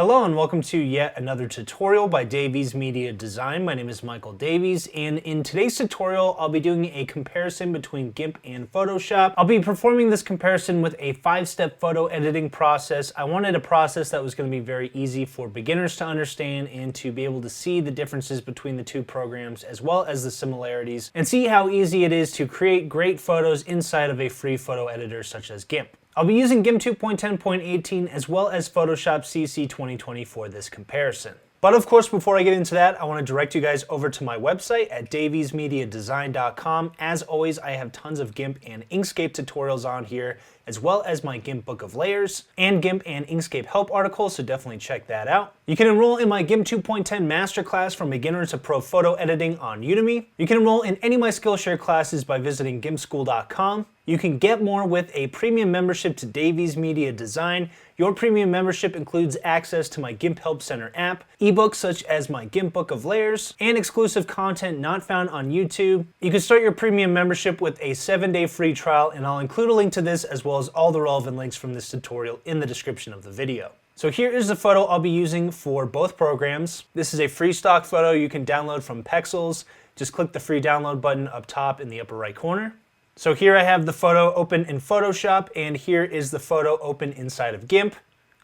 Hello and welcome to yet another tutorial by Davies Media Design. My name is Michael Davies, and in today's tutorial I'll be doing a comparison between GIMP and Photoshop. I'll be performing this comparison with a 5-step photo editing process. I wanted a process that was going to be very easy for beginners to understand and to be able to see the differences between the two programs as well as the similarities, and see how easy it is to create great photos inside of a free photo editor such as GIMP. I'll be using GIMP 2.10.18 as well as Photoshop CC 2020 for this comparison. But of course, before I get into that, I want to direct you guys over to my website at daviesmediadesign.com. As always, I have tons of GIMP and Inkscape tutorials on here, as well as my GIMP book of layers and GIMP and Inkscape help articles, so definitely check that out. You can enroll in my GIMP 2.10 Masterclass from beginner to pro photo editing on Udemy. You can enroll in any of my Skillshare classes by visiting gimpschool.com. You can get more with a premium membership to Davies Media Design. Your premium membership includes access to my GIMP Help Center app, ebooks such as my GIMP Book of Layers, and exclusive content not found on YouTube. You can start your premium membership with a 7-day free trial, and I'll include a link to this as well as all the relevant links from this tutorial in the description of the video. So here is the photo I'll be using for both programs. This is a free stock photo you can download from Pexels. Just click the free download button up top in the upper right corner. So here I have the photo open in Photoshop, and here is the photo open inside of GIMP.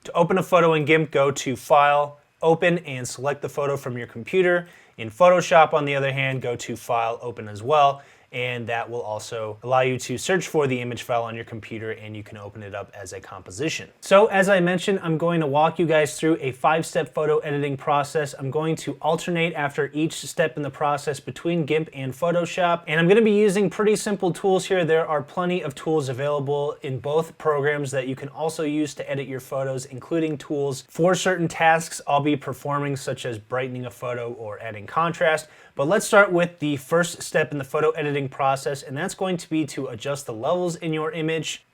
To open a photo in GIMP, go to File, Open, and select the photo from your computer. In Photoshop, on the other hand, go to File, Open as well, and that will also allow you to search for the image file on your computer, and you can open it up as a composition. So as I mentioned, I'm going to walk you guys through a 5-step photo editing process. I'm going to alternate after each step in the process between GIMP and Photoshop, and I'm going to be using pretty simple tools here. There are plenty of tools available in both programs that you can also use to edit your photos, including tools for certain tasks I'll be performing, such as brightening a photo or adding contrast. But let's start with the first step in the photo editing process, and that's going to be to adjust the levels in your image.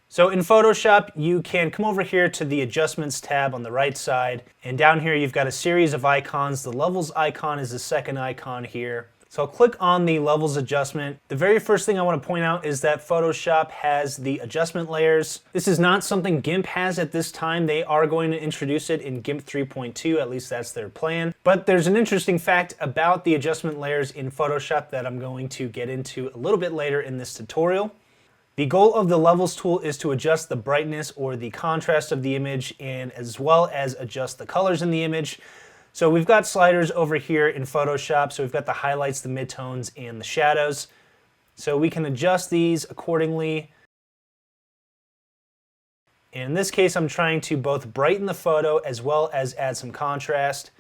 So in Photoshop, you can come over here to the Adjustments tab on the right side, and down here you've got a series of icons. The Levels icon is the second icon here. So I'll click on the Levels adjustment. The very first thing I want to point out is that Photoshop has the adjustment layers. This is not something GIMP has at this time. They are going to introduce it in GIMP 3.2, at least that's their plan. But there's an interesting fact about the adjustment layers in Photoshop that I'm going to get into a little bit later in this tutorial. The goal of the Levels tool is to adjust the brightness or the contrast of the image, and as well as adjust the colors in the image. So we've got sliders over here in Photoshop. So we've got the highlights, the midtones, and the shadows. So we can adjust these accordingly. In this case, I'm trying to both brighten the photo as well as add some contrast.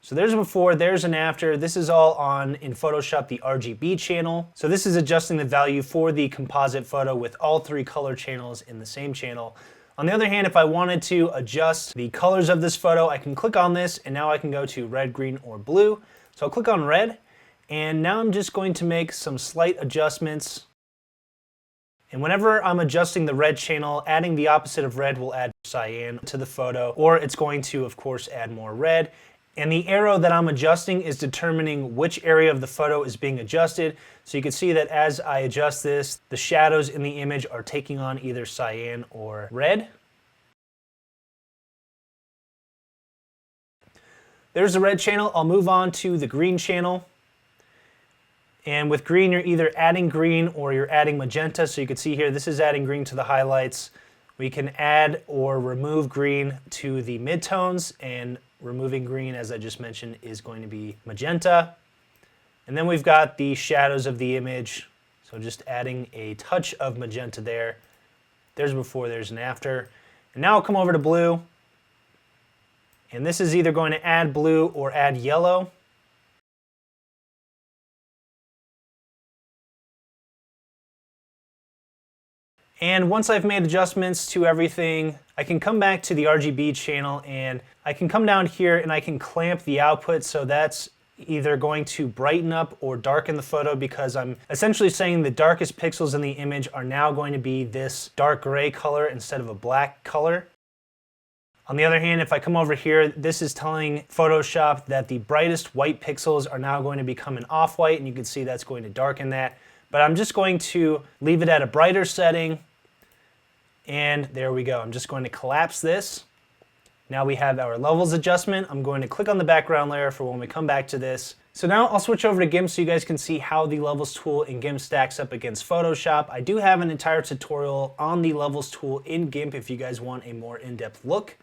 So there's a before, there's an after. This is all on, in Photoshop, the RGB channel. So this is adjusting the value for the composite photo with all 3 color channels in the same channel. On the other hand, if I wanted to adjust the colors of this photo, I can click on this, and now I can go to red, green, or blue. So I'll click on red, and now I'm just going to make some slight adjustments. And whenever I'm adjusting the red channel, adding the opposite of red will add cyan to the photo, or it's going to, of course, add more red. And the arrow that I'm adjusting is determining which area of the photo is being adjusted. So you can see that as I adjust this, the shadows in the image are taking on either cyan or red. There's the red channel. I'll move on to the green channel. And with green, you're either adding green or you're adding magenta. So you can see here, this is adding green to the highlights. We can add or remove green to the midtones, and removing green, as I just mentioned, is going to be magenta. And then we've got the shadows of the image. So just adding a touch of magenta there. There's a before, there's an after. And now I'll come over to blue. And this is either going to add blue or add yellow. And once I've made adjustments to everything, I can come back to the RGB channel, and I can come down here and I can clamp the output. So that's either going to brighten up or darken the photo, because I'm essentially saying the darkest pixels in the image are now going to be this dark gray color instead of a black color. On the other hand, if I come over here, this is telling Photoshop that the brightest white pixels are now going to become an off-white, and you can see that's going to darken that. But I'm just going to leave it at a brighter setting, and there we go. I'm just going to collapse this, Now we have our levels adjustment. I'm going to click on the background layer for when we come back to this. So now I'll switch over to GIMP so you guys can see how the levels tool in GIMP stacks up against Photoshop. I do have an entire tutorial on the levels tool in GIMP if you guys want a more in-depth look.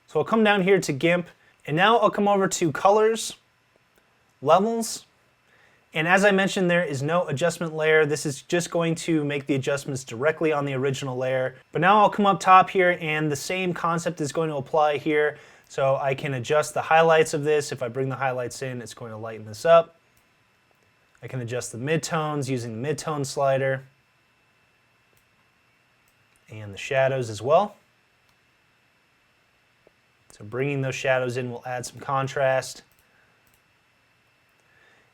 So I'll come down here to GIMP, and now I'll come over to Colors, Levels, and as I mentioned, there is no adjustment layer. This is just going to make the adjustments directly on the original layer. But now I'll come up top here, and the same concept is going to apply here. So I can adjust the highlights of this. If I bring the highlights in, it's going to lighten this up. I can adjust the midtones using the midtone slider, and the shadows as well. So bringing those shadows in will add some contrast.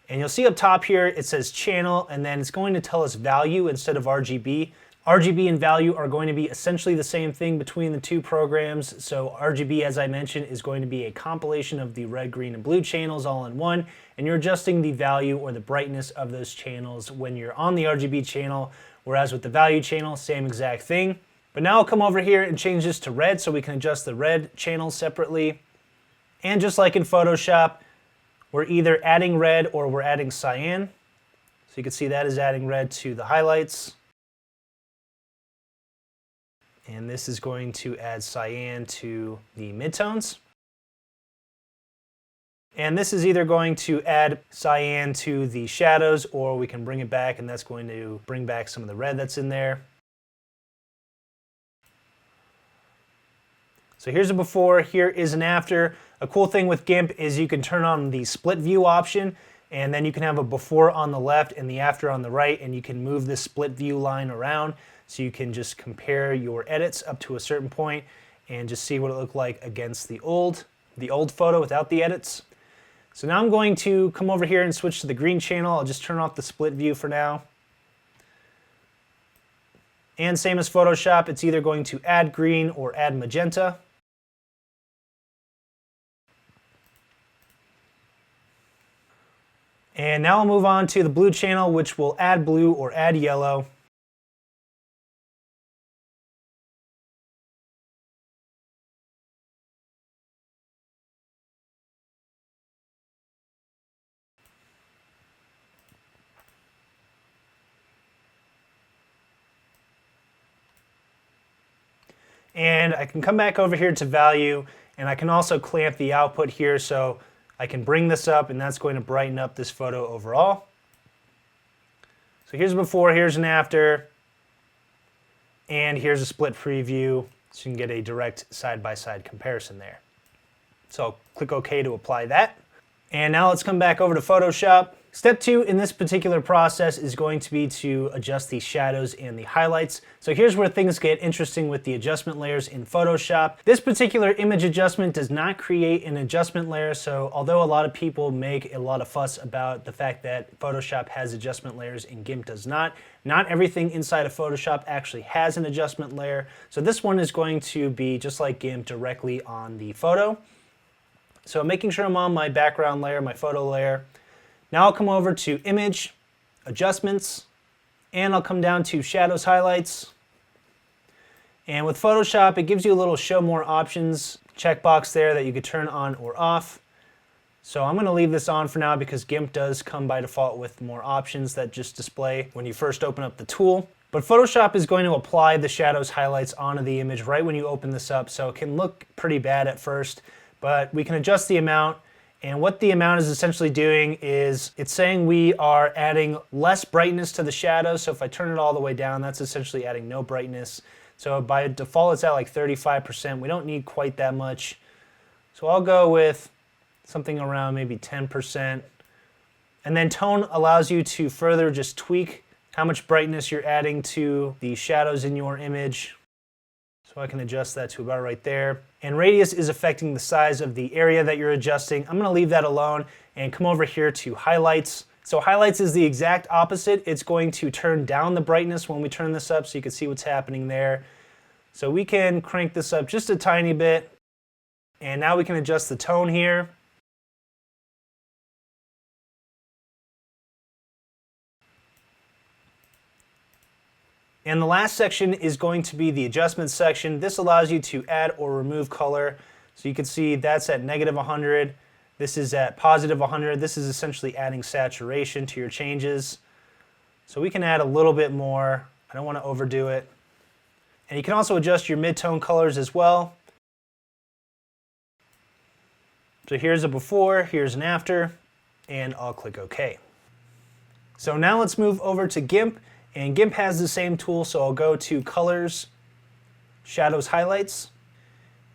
And you'll see up top here, it says channel, and then it's going to tell us value instead of RGB. RGB and value are going to be essentially the same thing between the two programs. So RGB, as I mentioned, is going to be a compilation of the red, green, and blue channels all in one, and you're adjusting the value or the brightness of those channels when you're on the RGB channel, whereas with the value channel, same exact thing. But now I'll come over here and change this to red so we can adjust the red channel separately. And just like in Photoshop, we're either adding red or we're adding cyan. So you can see that is adding red to the highlights. And this is going to add cyan to the midtones. And this is either going to add cyan to the shadows, or we can bring it back, and that's going to bring back some of the red that's in there. So here's a before, here is an after. A cool thing with GIMP is you can turn on the split view option, and then you can have a before on the left and the after on the right, and you can move this split view line around so you can just compare your edits up to a certain point and just see what it looked like against the old photo without the edits. So now I'm going to come over here and switch to the green channel. I'll just turn off the split view for now. And same as Photoshop, it's either going to add green or add magenta. And now I'll move on to the blue channel, which will add blue or add yellow. And I can come back over here to value, and I can also clamp the output here, so I can bring this up, and that's going to brighten up this photo overall. So here's a before, here's an after, and here's a split preview, so you can get a direct side-by-side comparison there. So I'll click OK to apply that. And now let's come back over to Photoshop. Step 2 in this particular process is going to be to adjust the shadows and the highlights. So here's where things get interesting with the adjustment layers in Photoshop. This particular image adjustment does not create an adjustment layer, so although a lot of people make a lot of fuss about the fact that Photoshop has adjustment layers and GIMP does not everything inside of Photoshop actually has an adjustment layer. So this one is going to be just like GIMP directly on the photo. So I'm making sure I'm on my background layer, my photo layer. Now I'll come over to Image, Adjustments, and I'll come down to Shadows, Highlights. And with Photoshop, it gives you a little Show More Options checkbox there that you could turn on or off. So I'm going to leave this on for now because GIMP does come by default with more options that just display when you first open up the tool. But Photoshop is going to apply the shadows, highlights onto the image right when you open this up, so it can look pretty bad at first, but we can adjust the amount. And what the amount is essentially doing is it's saying we are adding less brightness to the shadows. So if I turn it all the way down, that's essentially adding no brightness. So by default, it's at like 35%. We don't need quite that much. So I'll go with something around maybe 10%. And then tone allows you to further just tweak how much brightness you're adding to the shadows in your image. So I can adjust that to about right there. And radius is affecting the size of the area that you're adjusting. I'm going to leave that alone and come over here to highlights. So highlights is the exact opposite. It's going to turn down the brightness when we turn this up so you can see what's happening there. So we can crank this up just a tiny bit. And now we can adjust the tone here. And the last section is going to be the adjustments section. This allows you to add or remove color. So you can see that's at negative 100. This is at positive 100. This is essentially adding saturation to your changes. So we can add a little bit more. I don't want to overdo it. And you can also adjust your mid-tone colors as well. So here's a before, here's an after, and I'll click OK. So now let's move over to GIMP, and GIMP has the same tool, so I'll go to Colors, Shadows, Highlights,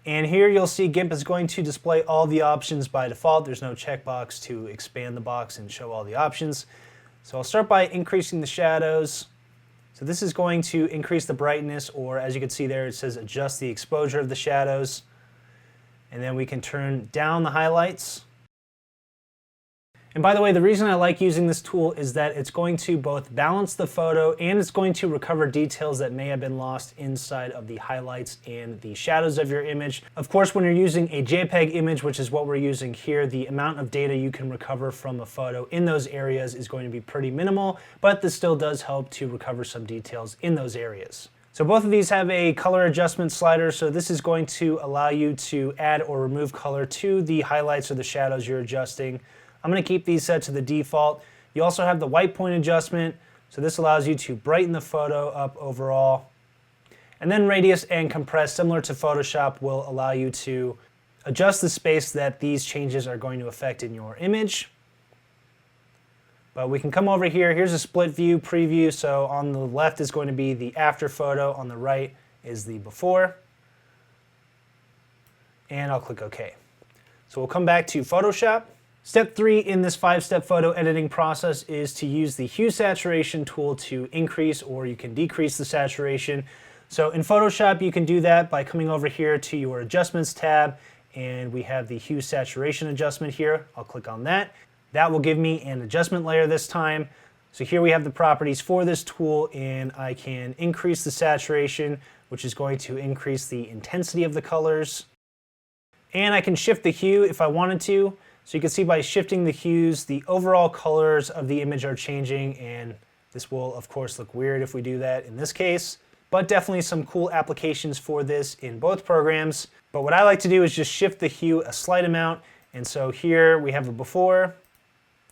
and here you'll see GIMP is going to display all the options by default. There's no checkbox to expand the box and show all the options. So I'll start by increasing the shadows. So this is going to increase the brightness, or as you can see there, it says adjust the exposure of the shadows. And then we can turn down the highlights. And by the way, the reason I like using this tool is that it's going to both balance the photo and it's going to recover details that may have been lost inside of the highlights and the shadows of your image. Of course, when you're using a JPEG image, which is what we're using here, the amount of data you can recover from a photo in those areas is going to be pretty minimal, but this still does help to recover some details in those areas. So both of these have a color adjustment slider, so this is going to allow you to add or remove color to the highlights or the shadows you're adjusting. I'm going to keep these set to the default. You also have the white point adjustment, so this allows you to brighten the photo up overall. And then radius and compress, similar to Photoshop, will allow you to adjust the space that these changes are going to affect in your image. But we can come over here. Here's a split view preview, so on the left is going to be the after photo, on the right is the before. And I'll click OK. So we'll come back to Photoshop. Step 3 in this 5-step photo editing process is to use the Hue-Saturation tool to increase, or you can decrease the saturation. So in Photoshop, you can do that by coming over here to your Adjustments tab, and we have the Hue-Saturation adjustment here. I'll click on that. That will give me an adjustment layer this time. So here we have the properties for this tool, and I can increase the saturation, which is going to increase the intensity of the colors. And I can shift the hue if I wanted to. So you can see by shifting the hues, the overall colors of the image are changing, and this will of course look weird if we do that in this case, but definitely some cool applications for this in both programs. But what I like to do is just shift the hue a slight amount, and so here we have a before,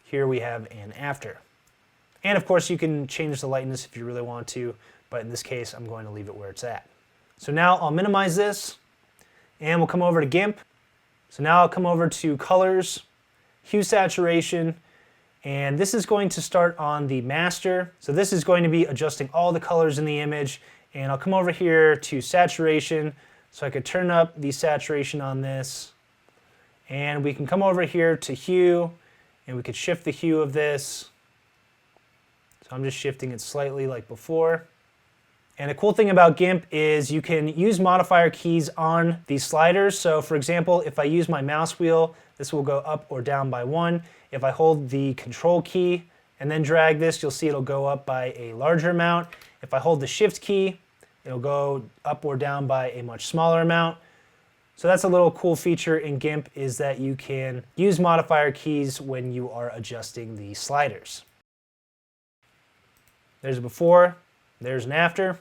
here we have an after. And of course you can change the lightness if you really want to, but in this case I'm going to leave it where it's at. So now I'll minimize this, and we'll come over to GIMP. So now I'll come over to Colors, Hue-Saturation, and this is going to start on the master. So this is going to be adjusting all the colors in the image, and I'll come over here to Saturation, so I could turn up the saturation on this, and we can come over here to Hue, and we could shift the hue of this. So I'm just shifting it slightly like before. And the cool thing about GIMP is you can use modifier keys on these sliders. So for example, if I use my mouse wheel, this will go up or down by 1. If I hold the control key and then drag this, you'll see it'll go up by a larger amount. If I hold the shift key, it'll go up or down by a much smaller amount. So that's a little cool feature in GIMP, is that you can use modifier keys when you are adjusting the sliders. There's a before, there's an after,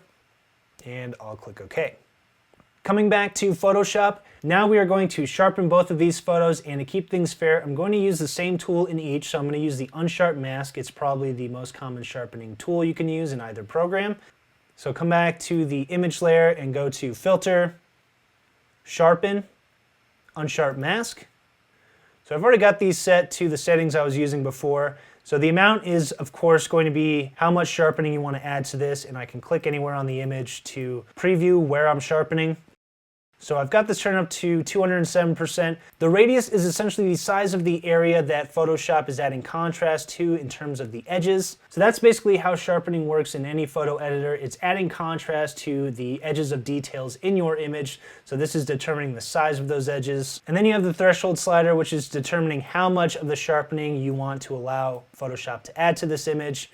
and I'll click OK. Coming back to Photoshop, now we are going to sharpen both of these photos, and to keep things fair, I'm going to use the same tool in each. So I'm going to use the Unsharp Mask. It's probably the most common sharpening tool you can use in either program. So come back to the image layer and go to Filter, Sharpen, Unsharp Mask. So I've already got these set to the settings I was using before. So the amount is, of course, going to be how much sharpening you want to add to this, and I can click anywhere on the image to preview where I'm sharpening. So I've got this turned up to 207%. The radius is essentially the size of the area that Photoshop is adding contrast to in terms of the edges. So that's basically how sharpening works in any photo editor. It's adding contrast to the edges of details in your image. So this is determining the size of those edges. And then you have the threshold slider, which is determining how much of the sharpening you want to allow Photoshop to add to this image.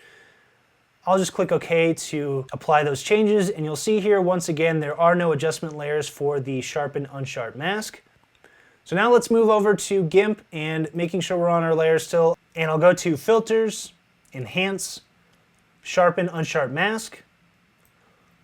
I'll just click OK to apply those changes, and you'll see here once again there are no adjustment layers for the Sharpen Unsharp Mask. So now let's move over to GIMP and making sure we're on our layer still, and I'll go to Filters, Enhance, Sharpen Unsharp Mask.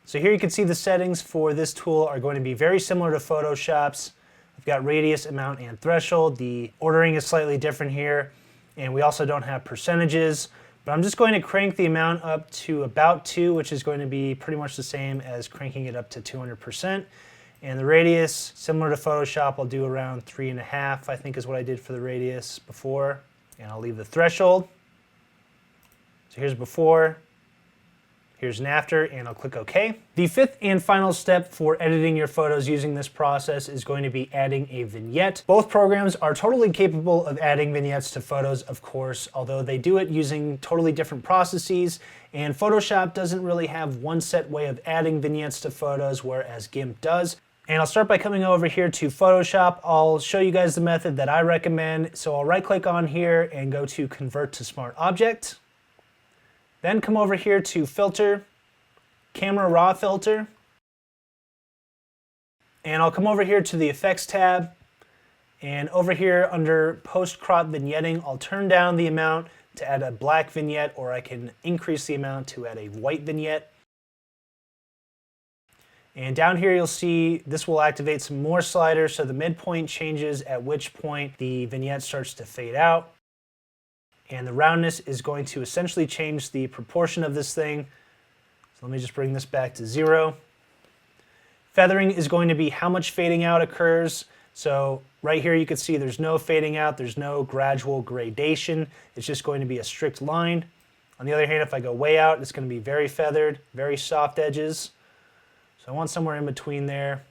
So here you can see the settings for this tool are going to be very similar to Photoshop's. We've got radius, amount, and threshold. The ordering is slightly different here, and we also don't have percentages. But I'm just going to crank the amount up to about 2, which is going to be pretty much the same as cranking it up to 200%. And the radius, similar to Photoshop, I'll do around 3.5, I think is what I did for the radius before. And I'll leave the threshold. So here's before, here's an after, and I'll click OK. The fifth and final step for editing your photos using this process is going to be adding a vignette. Both programs are totally capable of adding vignettes to photos, of course, although they do it using totally different processes, and Photoshop doesn't really have one set way of adding vignettes to photos, whereas GIMP does. And I'll start by coming over here to Photoshop. I'll show you guys the method that I recommend. So I'll right click on here and go to Convert to Smart Object. Then come over here to Filter, Camera Raw Filter. And I'll come over here to the Effects tab. And over here under Post Crop Vignetting, I'll turn down the amount to add a black vignette, or I can increase the amount to add a white vignette. And down here you'll see this will activate some more sliders, so the midpoint changes, at which point the vignette starts to fade out. And the roundness is going to essentially change the proportion of this thing. So let me just bring this back to 0. Feathering is going to be how much fading out occurs. So right here you can see there's no fading out, there's no gradual gradation. It's just going to be a strict line. On the other hand, if I go way out, it's going to be very feathered, very soft edges. So I want somewhere in between there.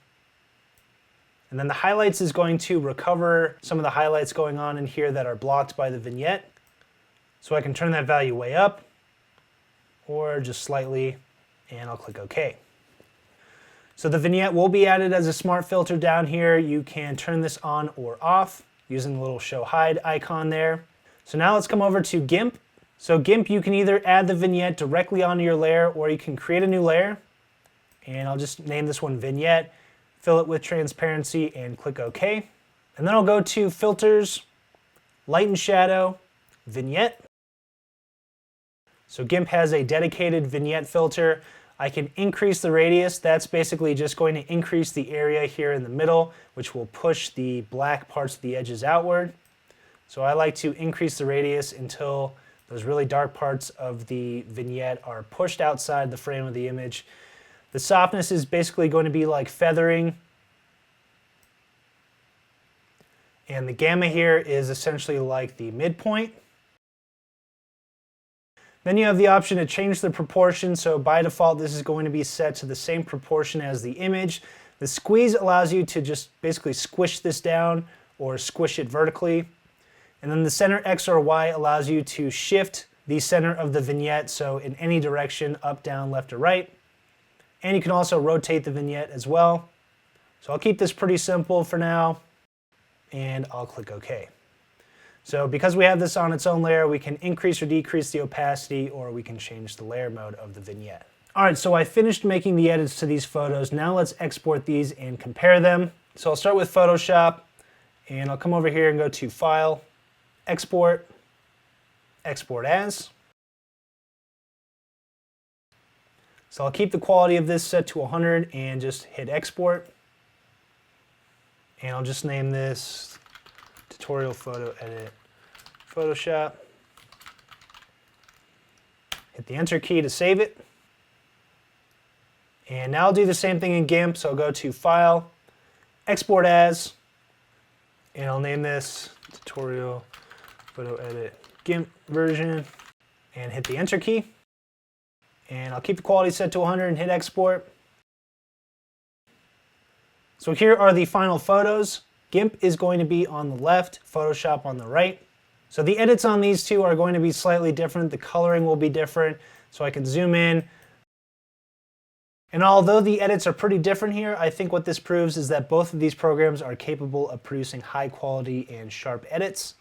And then the highlights is going to recover some of the highlights going on in here that are blocked by the vignette. So I can turn that value way up or just slightly, and I'll click OK. So the vignette will be added as a smart filter down here. You can turn this on or off using the little show hide icon there. So now let's come over to GIMP. So GIMP, you can either add the vignette directly onto your layer, or you can create a new layer. And I'll just name this one Vignette, fill it with transparency, and click OK. And then I'll go to Filters, Light and Shadow, Vignette. So GIMP has a dedicated vignette filter. I can increase the radius. That's basically just going to increase the area here in the middle, which will push the black parts of the edges outward. So I like to increase the radius until those really dark parts of the vignette are pushed outside the frame of the image. The softness is basically going to be like feathering. And the gamma here is essentially like the midpoint. Then you have the option to change the proportion. So by default, this is going to be set to the same proportion as the image. The squeeze allows you to just basically squish this down or squish it vertically. And then the center X or Y allows you to shift the center of the vignette, so in any direction, up, down, left, or right. And you can also rotate the vignette as well. So I'll keep this pretty simple for now, and I'll click OK. So because we have this on its own layer, we can increase or decrease the opacity, or we can change the layer mode of the vignette. All right, so I finished making the edits to these photos. Now let's export these and compare them. So I'll start with Photoshop, and I'll come over here and go to File, Export, Export As. So I'll keep the quality of this set to 100 and just hit export. And I'll just name this Tutorial Photo Edit Photoshop. Hit the Enter key to save it. And now I'll do the same thing in GIMP. So I'll go to File, Export As, and I'll name this Tutorial Photo Edit GIMP version, and hit the Enter key. And I'll keep the quality set to 100 and hit export. So here are the final photos. GIMP is going to be on the left, Photoshop on the right. So the edits on these two are going to be slightly different. The coloring will be different. So I can zoom in. And although the edits are pretty different here, I think what this proves is that both of these programs are capable of producing high quality and sharp edits.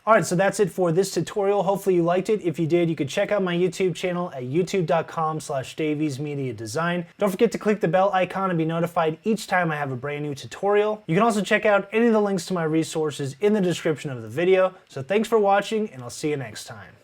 All right, so that's it for this tutorial. Hopefully you liked it. If you did, you could check out my YouTube channel at youtube.com/daviesmediadesign. Don't forget to click the bell icon and be notified each time I have a brand new tutorial. You can also check out any of the links to my resources in the description of the video. So thanks for watching, and I'll see you next time.